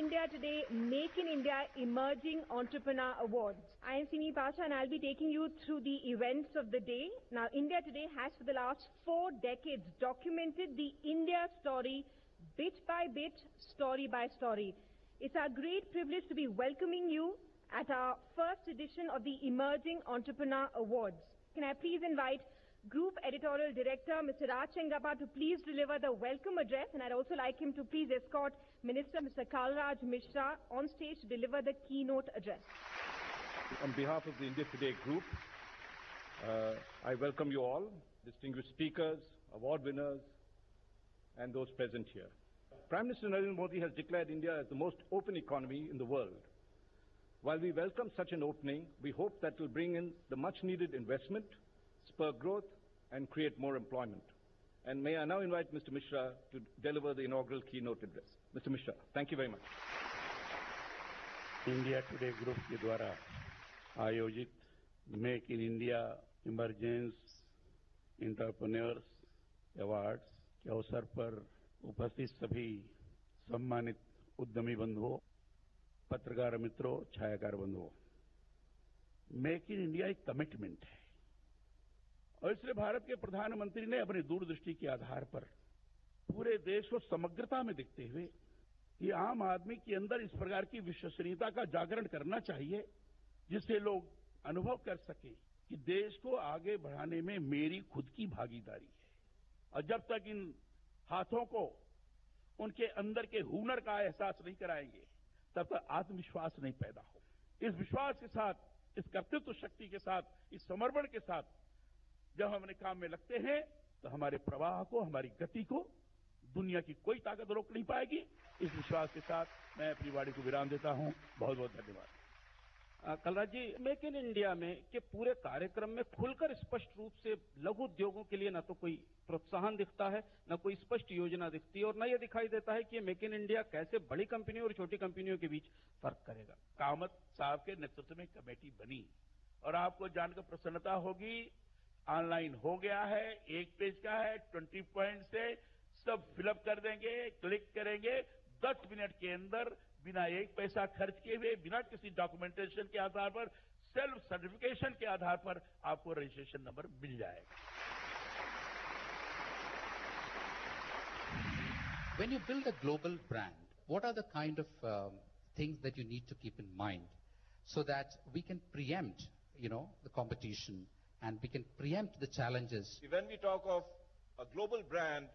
India Today Make in India Emerging Entrepreneur Awards. I am Sini Pasha and I'll be taking you through the events of the day. Now, India Today has for the last 4 decades documented the India story bit by bit, story by story. It's our great privilege to be welcoming you at our first edition of the Emerging Entrepreneur Awards. Can I please invite Group Editorial Director Mr. Raj Chengappa to please deliver the welcome address, and I'd also like him to please escort Minister Mr. Kalraj Mishra on stage to deliver the keynote address. On behalf of the India Today Group, I welcome you all, distinguished speakers, award winners, and those present here. Prime Minister Narendra Modi has declared India as the most open economy in the world. While we welcome such an opening, we hope that will bring in the much-needed investment, spur growth, and create more employment. And may I now invite Mr. Mishra to deliver the inaugural keynote address. Mr. Mishra, thank you very much. India today group के द्वारा आयोजित make in India emergence entrepreneurs awards के अवसर पर उपस्थित सभी सम्मानित उद्यमी बंधुओं, पत्रकार मित्रों, छायाकार बंधुओं, मेक इन इंडिया एक कमिटमेंट है और इसलिए भारत के प्रधानमंत्री ने अपनी दूरदृष्टि के आधार पर पूरे देश को समग्रता में देखते हुए ये आम आदमी के अंदर इस प्रकार की विश्वसनीयता का जागरण करना चाहिए जिससे लोग अनुभव कर सकें कि देश को आगे बढ़ाने में मेरी खुद की भागीदारी है। और जब तक इन हाथों को उनके अंदर के हुनर का एहसास नहीं कराएंगे तब तक आत्मविश्वास नहीं पैदा हो। इस विश्वास के साथ, इस कर्तृत्व शक्ति के साथ, इस समर्पण के साथ जब हम अपने काम में लगते हैं तो हमारे प्रवाह को, हमारी गति को दुनिया की कोई ताकत रोक नहीं पाएगी। इस विश्वास के साथ मैं अपनी वाणी को विराम देता हूं। बहुत बहुत धन्यवाद। कलराज जी, मेक इन इंडिया में के पूरे कार्यक्रम में खुलकर स्पष्ट रूप से लघु उद्योगों के लिए न तो कोई प्रोत्साहन दिखता है, न कोई स्पष्ट योजना दिखती है और न यह दिखाई देता है कि मेक इन इंडिया कैसे बड़ी कंपनियों और छोटी कंपनियों के बीच फर्क करेगा। कामत साहब के नेतृत्व में कमेटी बनी और आपको जानकर प्रसन्नता होगी, ऑनलाइन हो गया है, 1 पेज का है, 20 पॉइंट से सब फिलअप कर देंगे, क्लिक करेंगे, 10 मिनट के अंदर बिना 1 पैसा खर्च किए हुए, बिना किसी डॉक्यूमेंटेशन के आधार पर, सेल्फ सर्टिफिकेशन के आधार पर आपको रजिस्ट्रेशन नंबर मिल जाएगा। When you build a global brand, what are the kind of things that you need to keep in mind so that we can preempt, the competition and we can preempt the challenges? When we talk of a global brand,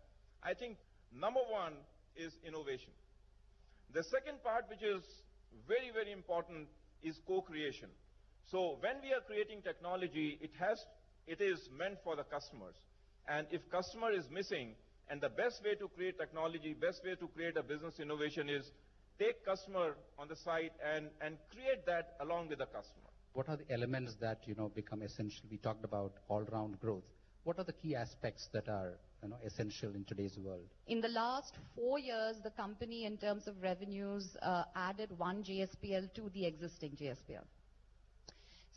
I think number one is innovation. The second part, which is very, very important, is co-creation. So when we are creating technology, it is meant for the customers. And if customer is missing, and the best way to create technology, best way to create a business innovation is take customer on the side and create that along with the customer. What are the elements that, become essential? We talked about all-round growth. What are the key aspects that are, essential in today's world? In the last 4 years, the company, in terms of revenues, added 1 GSPL to the existing GSPL.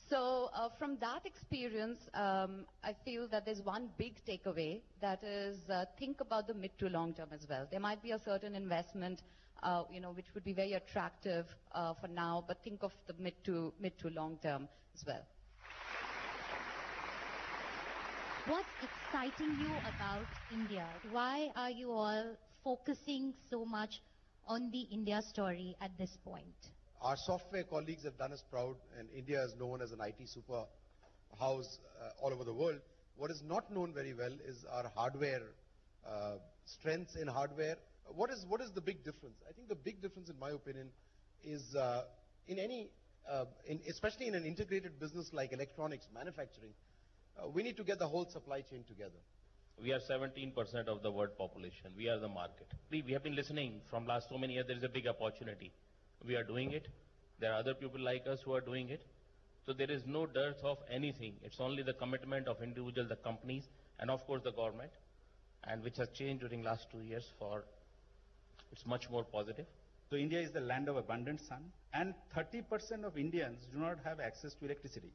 So from that experience, I feel that there's one big takeaway, that is think about the mid to long term as well. There might be a certain investment, which would be very attractive for now, but think of the mid to long term as well. What's exciting you about India? Why are you all focusing so much on the India story at this point? Our software colleagues have done us proud, and India is known as an IT super house all over the world. What is not known very well is our hardware, strengths in hardware. What is the big difference? I think the big difference, in my opinion, is especially in an integrated business like electronics manufacturing, we need to get the whole supply chain together. We are 17% of the world population. We are the market. We have been listening from last so many years. There is a big opportunity. We are doing it. There are other people like us who are doing it. So there is no dearth of anything. It's only the commitment of individuals, the companies, and of course the government, and which has changed during last 2 years for it's much more positive. So India is the land of abundant sun, and 30% of Indians do not have access to electricity.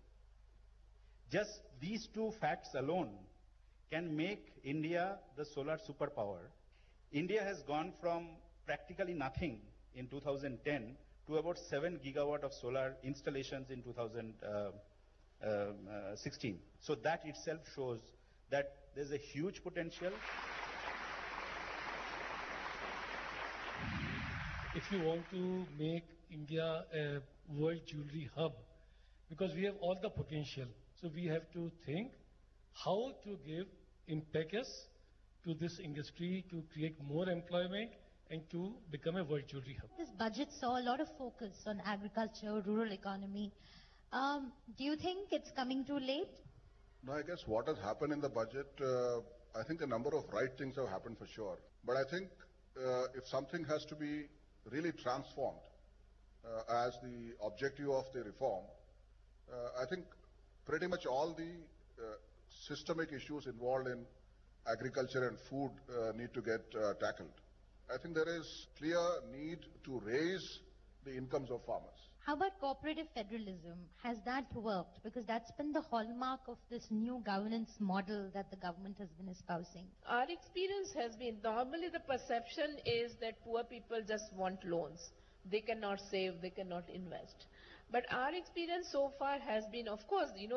Just these two facts alone can make India the solar superpower. India has gone from practically nothing in 2010 to about 7 gigawatt of solar installations in 2016. So that itself shows that there's a huge potential. If you want to make India a world jewelry hub, because we have all the potential, so we have to think how to give impetus to this industry to create more employment and to become a world jewelry hub. This budget saw a lot of focus on agriculture, rural economy. Do you think it's coming too late? No, I guess what has happened in the budget, I think a number of right things have happened for sure. But I think if something has to be really transformed as the objective of the reform, I think pretty much all the systemic issues involved in agriculture and food need to get tackled. I think there is clear need to raise the incomes of farmers. How about cooperative federalism? Has that worked? Because that's been the hallmark of this new governance model that the government has been espousing. Our experience has been, normally the perception is that poor people just want loans. They cannot save, they cannot invest. But our experience so far has been, of course, we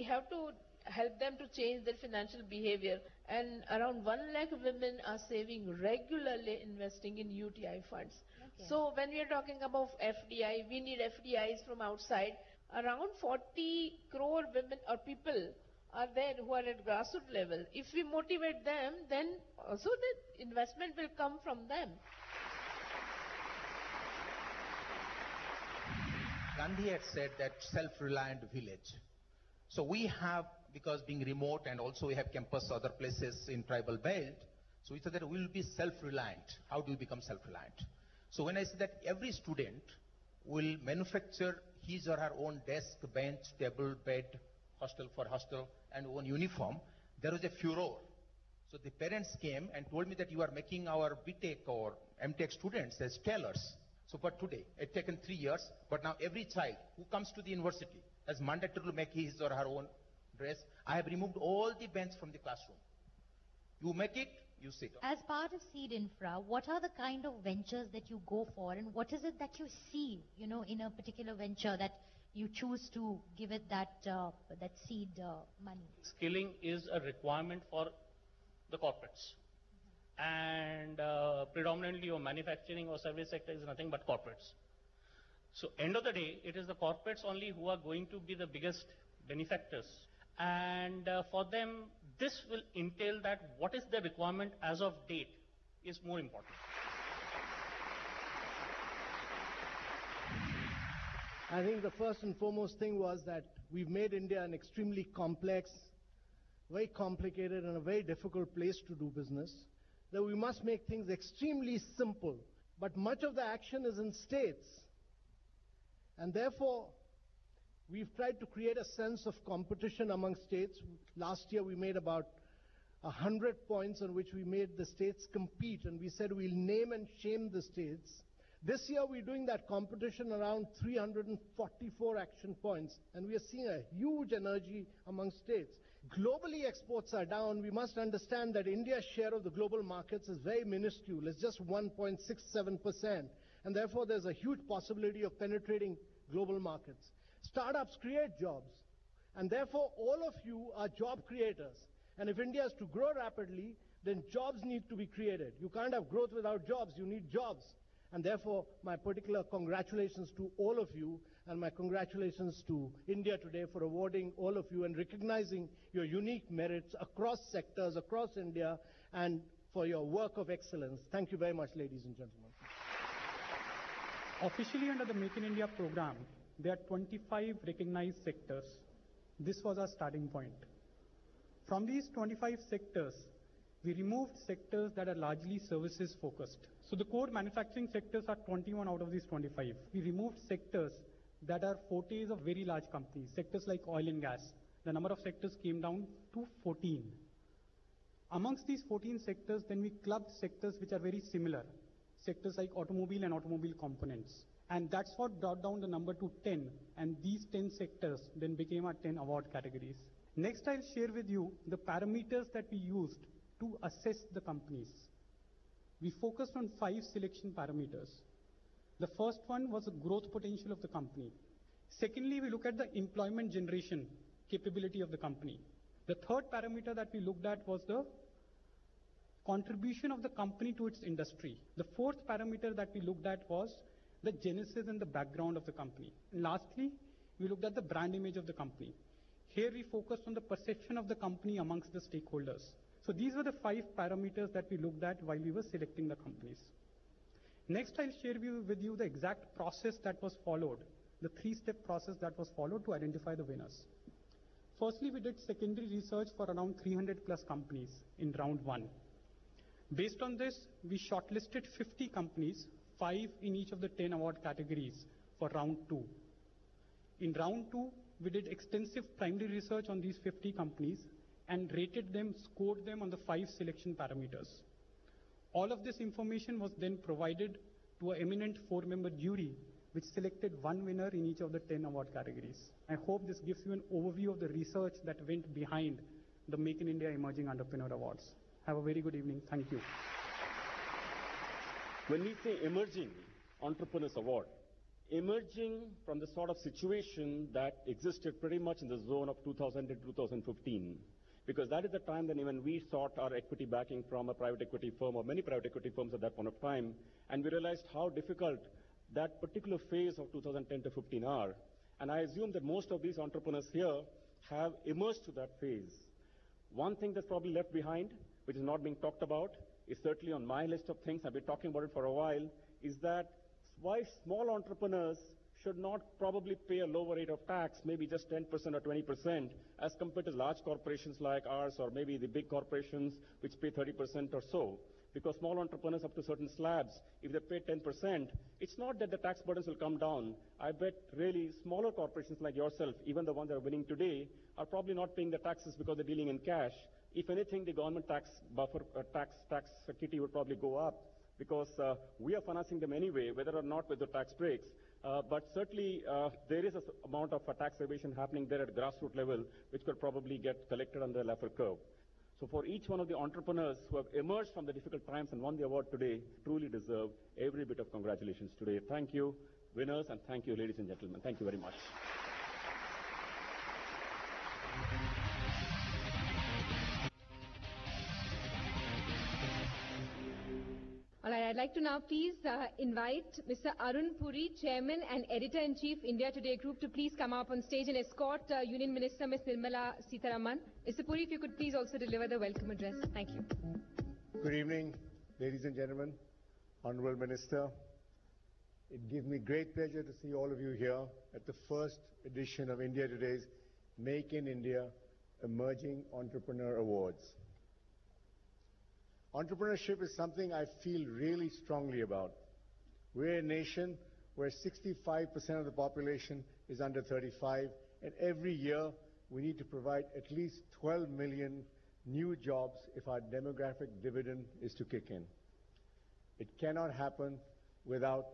have to help them to change their financial behavior. And around 1 lakh women are saving regularly, investing in UTI funds. Okay. So when we are talking about FDI, we need FDIs from outside. Around 40 crore women or people are there who are at grassroots level. If we motivate them, then also the investment will come from them. Gandhi had said that self-reliant village. So we have, because being remote and also we have campus other places in tribal belt, so we said that we will be self-reliant. How do we become self-reliant? So when I say that every student will manufacture his or her own desk, bench, table, bed, hostel for hostel, and own uniform, there was a furor. So the parents came and told me that you are making our BTech or MTech students as tailors. So for today, it's taken 3 years, but now every child who comes to the university has mandated to make his or her own dress. I have removed all the bench from the classroom. You make it, you sit. As part of Seed Infra, what are the kind of ventures that you go for, and what is it that you see, in a particular venture that you choose to give it that seed money? Skilling is a requirement for the corporates. And predominantly your manufacturing or service sector is nothing but corporates. So end of the day, it is the corporates only who are going to be the biggest benefactors. And for them, this will entail that what is the requirement as of date is more important. I think the first and foremost thing was that we've made India an extremely complex, very complicated and a very difficult place to do business. That we must make things extremely simple. But much of the action is in states. And therefore, we've tried to create a sense of competition among states. Last year we made about 100 points on which we made the states compete, and we said we'll name and shame the states. This year we're doing that competition around 344 action points, and we are seeing a huge energy among states. Globally, exports are down. We must understand that India's share of the global markets is very minuscule. It's just 1.67%. And therefore, there's a huge possibility of penetrating global markets. Startups create jobs. And therefore, all of you are job creators. And if India is to grow rapidly, then jobs need to be created. You can't have growth without jobs. You need jobs. And therefore, my particular congratulations to all of you, and my congratulations to India Today for awarding all of you and recognizing your unique merits across sectors, across India, and for your work of excellence. Thank you very much, ladies and gentlemen. Officially under the Make in India program, there are 25 recognized sectors. This was our starting point. From these 25 sectors, we removed sectors that are largely services focused. So the core manufacturing sectors are 21 out of these 25. We removed sectors that are fortes of very large companies, sectors like oil and gas. The number of sectors came down to 14. Amongst these 14 sectors, then we clubbed sectors which are very similar, sectors like automobile and automobile components. And that's what brought down the number to 10. And these 10 sectors then became our 10 award categories. Next, I'll share with you the parameters that we used to assess the companies. We focused on 5 selection parameters. The first one was the growth potential of the company. Secondly, we look at the employment generation capability of the company. The third parameter that we looked at was the contribution of the company to its industry. The fourth parameter that we looked at was the genesis and the background of the company. And lastly, we looked at the brand image of the company. Here we focused on the perception of the company amongst the stakeholders. So these were the 5 parameters that we looked at while we were selecting the companies. Next, I'll share with you the exact process that was followed, the 3-step process that was followed to identify the winners. Firstly, we did secondary research for around 300 plus companies in round 1. Based on this, we shortlisted 50 companies, 5 in each of the 10 award categories for round 2. In round 2, we did extensive primary research on these 50 companies and rated them, scored them on the 5 selection parameters. All of this information was then provided to an eminent 4-member jury, which selected 1 winner in each of the 10 award categories. I hope this gives you an overview of the research that went behind the Make in India Emerging Entrepreneur Awards. Have a very good evening. Thank you. When we say Emerging Entrepreneurs Award, emerging from the sort of situation that existed pretty much in the zone of 2000 to 2015, because that is the time when even we sought our equity backing from a private equity firm or many private equity firms at that point of time, and we realized how difficult that particular phase of 2010 to 15 are. And I assume that most of these entrepreneurs here have emerged to that phase. One thing that's probably left behind, which is not being talked about, is certainly on my list of things, I've been talking about it for a while, is that why small entrepreneurs should not probably pay a lower rate of tax, maybe just 10% or 20%, as compared to large corporations like ours or maybe the big corporations which pay 30% or so. Because small entrepreneurs up to certain slabs, if they pay 10%, it's not that the tax burdens will come down. I bet really smaller corporations like yourself, even the ones that are winning today, are probably not paying the taxes because they're dealing in cash. If anything, the government tax buffer, tax equity would probably go up because we are financing them anyway, whether or not with the tax breaks. But certainly, there is an amount of tax evasion happening there at grassroots level, which could probably get collected on the Laffer curve. So for each one of the entrepreneurs who have emerged from the difficult times and won the award today, truly deserve every bit of congratulations today. Thank you, winners, and thank you, ladies and gentlemen. Thank you very much. All right, I'd like to now please invite Mr. Arun Puri, Chairman and Editor-in-Chief, India Today Group, to please come up on stage and escort Union Minister Ms. Nirmala Sitharaman. Mr. Puri, if you could please also deliver the welcome address. Thank you. Good evening, ladies and gentlemen, Honorable Minister. It gives me great pleasure to see all of you here at the first edition of India Today's Make in India Emerging Entrepreneur Awards. Entrepreneurship is something I feel really strongly about. We're a nation where 65% of the population is under 35, and every year we need to provide at least 12 million new jobs if our demographic dividend is to kick in. It cannot happen without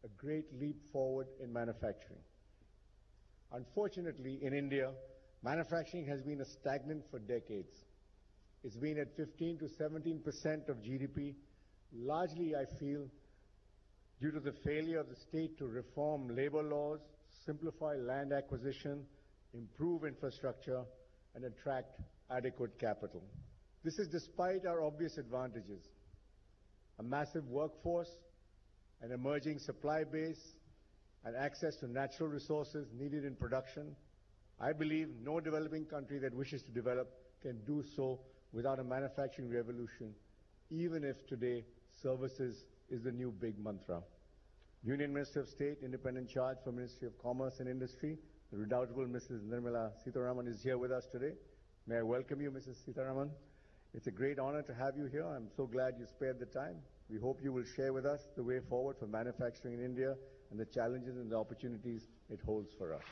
a great leap forward in manufacturing. Unfortunately, in India, manufacturing has been stagnant for decades. It's been at 15 to 17% of GDP, largely, I feel, due to the failure of the state to reform labor laws, simplify land acquisition, improve infrastructure, and attract adequate capital. This is despite our obvious advantages: a massive workforce, an emerging supply base, and access to natural resources needed in production. I believe no developing country that wishes to develop can do so without a manufacturing revolution, even if today services is the new big mantra. Union Minister of State, independent charge for Ministry of Commerce and Industry, the redoubtable Mrs. Nirmala Sitharaman is here with us today. May I welcome you, Mrs. Sitharaman. It's a great honor to have you here. I'm so glad you spared the time. We hope you will share with us the way forward for manufacturing in India and the challenges and the opportunities it holds for us.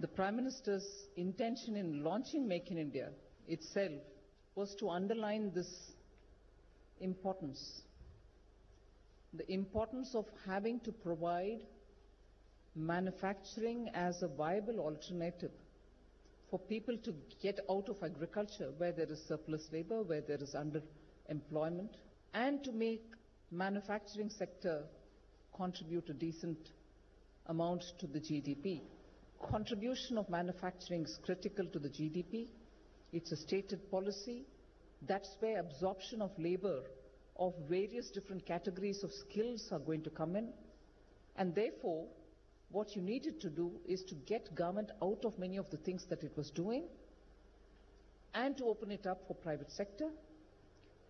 The Prime Minister's intention in launching Make in India itself was to underline this importance. The importance of having to provide manufacturing as a viable alternative for people to get out of agriculture where there is surplus labor, where there is underemployment, and to make manufacturing sector contribute a decent amount to the GDP. Contribution of manufacturing is critical to the GDP. It's a stated policy. That's where absorption of labor of various different categories of skills are going to come in. And therefore, what you needed to do is to get government out of many of the things that it was doing and to open it up for private sector.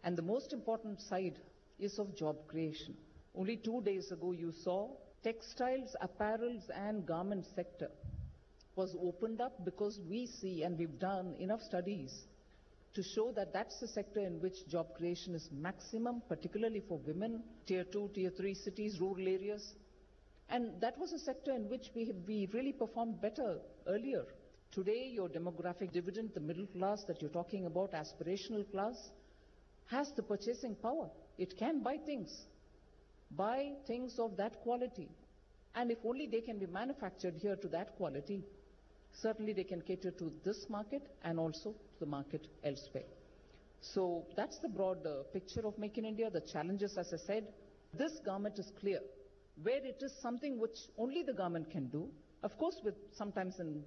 And the most important side is of job creation. Only 2 days ago you saw textiles, apparels and garment sector was opened up because we see, and we've done enough studies to show that that's the sector in which job creation is maximum, particularly for women, tier 2, tier 3 cities, rural areas. And that was a sector in which we really performed better earlier. Today, your demographic dividend, the middle class that you're talking about, aspirational class, has the purchasing power. It can buy things of that quality. And if only they can be manufactured here to that quality, certainly they can cater to this market and also to the market elsewhere. So that's the broad picture of Make in India. The challenges, as I said, this government is clear. Where it is something which only the government can do, of course sometimes in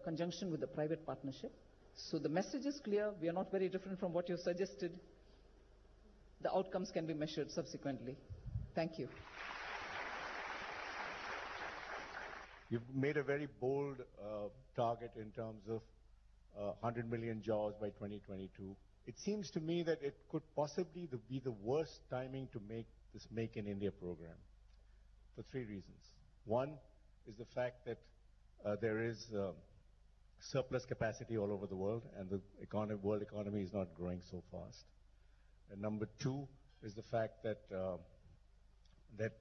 conjunction with the private partnership. So the message is clear. We are not very different from what you suggested. The outcomes can be measured subsequently. Thank you. You've made a very bold target in terms of 100 million jobs by 2022. It seems to me that it could possibly be the worst timing to make this Make in India program for 3 reasons. One is the fact that there is surplus capacity all over the world and the world economy is not growing so fast. And number 2 is the fact that that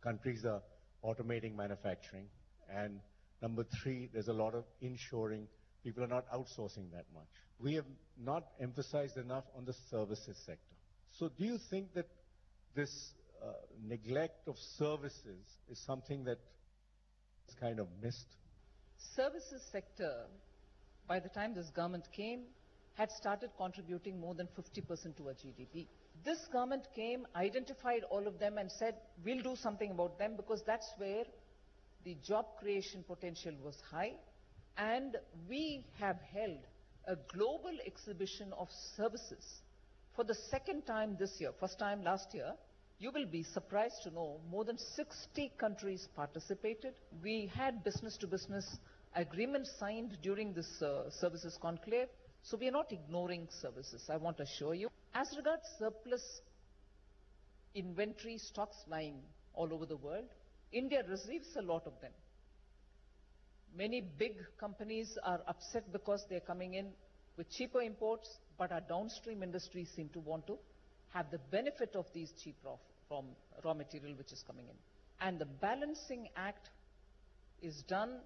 countries are automating manufacturing. And number 3, there's a lot of inshoring. People are not outsourcing that much. We have not emphasized enough on the services sector. So do you think that this neglect of services is something that is kind of missed? Services sector, by the time this government came, had started contributing more than 50% to our GDP. This government came, identified all of them and said, we'll do something about them because that's where the job creation potential was high. And we have held a global exhibition of services for the 2nd time this year. First time last year. You will be surprised to know more than 60 countries participated. We had business-to-business agreements signed during this services conclave. So we are not ignoring services, I want to assure you. As regards surplus inventory stocks lying all over the world, India receives a lot of them. Many big companies are upset because they're coming in with cheaper imports, but our downstream industries seem to want to have the benefit of these cheap raw material which is coming in. And the balancing act is done,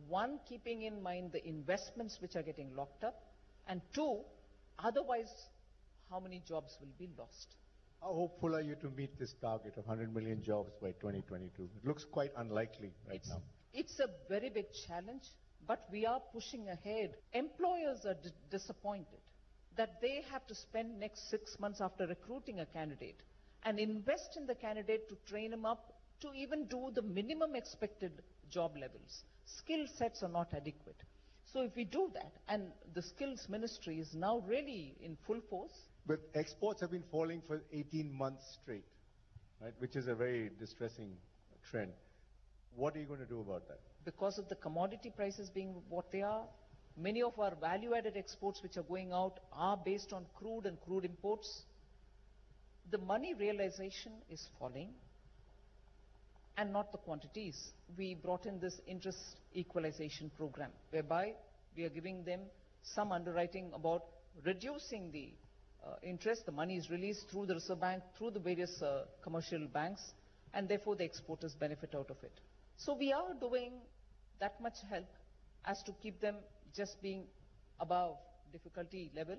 1, keeping in mind the investments which are getting locked up, and 2, otherwise how many jobs will be lost. How hopeful are you to meet this target of 100 million jobs by 2022? It looks quite unlikely right now. It's a very big challenge, but we are pushing ahead. Employers are disappointed that they have to spend next 6 months after recruiting a candidate and invest in the candidate to train him up to even do the minimum expected job levels. Skill sets are not adequate. So if we do that, and the skills ministry is now really in full force. But exports have been falling for 18 months straight, right, which is a very distressing trend. What are you going to do about that? Because of the commodity prices being what they are, many of our value-added exports which are going out are based on crude and crude imports. The money realization is falling and not the quantities. We brought in this interest equalization program whereby we are giving them some underwriting about reducing the interest. The money is released through the Reserve Bank, through the various commercial banks, and therefore the exporters benefit out of it. So we are doing that much help as to keep them just being above difficulty level.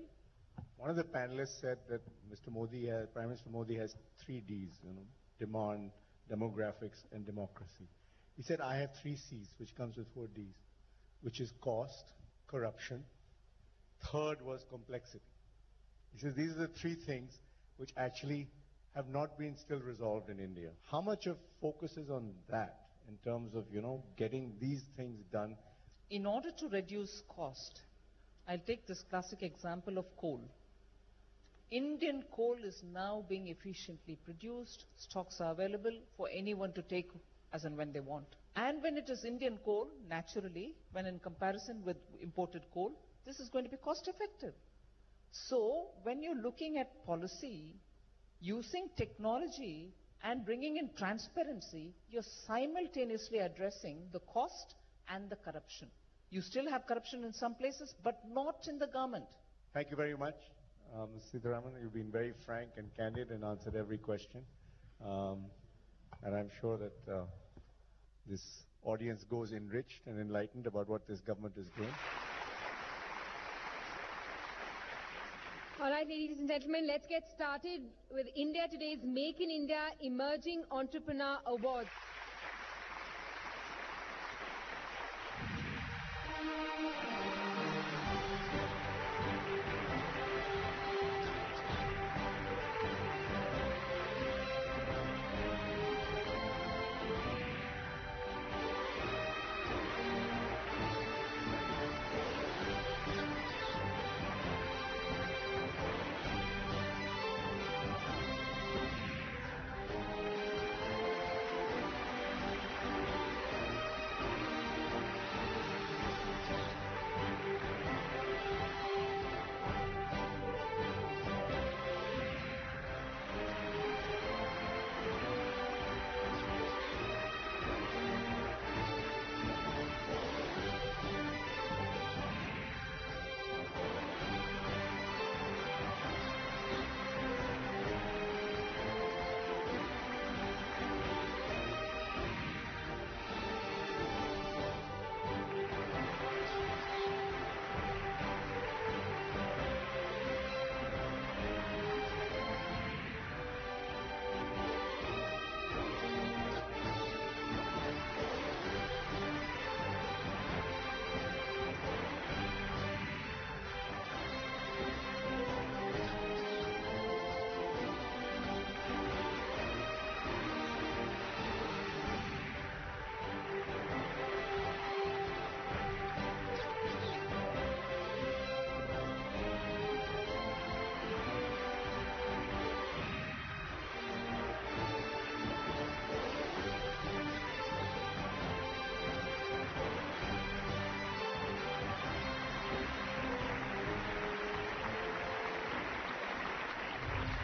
One of the panelists said that Prime Minister Modi has 3 Ds, demand, demographics and democracy. He said, I have 3 Cs, which comes with 4 Ds, which is cost, corruption. 3rd was complexity. He says these are the 3 things which actually have not been still resolved in India. How much of focus is on that in terms of, getting these things done? In order to reduce cost, I'll take this classic example of coal. Indian coal is now being efficiently produced. Stocks are available for anyone to take as and when they want. And when it is Indian coal, naturally, when in comparison with imported coal, this is going to be cost effective. So, when you're looking at policy, using technology and bringing in transparency, you're simultaneously addressing the cost and the corruption. You still have corruption in some places, but not in the government. Thank you very much. Ms. Sitharaman, you've been very frank and candid and answered every question. And I'm sure that this audience goes enriched and enlightened about what this government is doing. All right, ladies and gentlemen, let's get started with India Today's Make in India Emerging Entrepreneur Awards.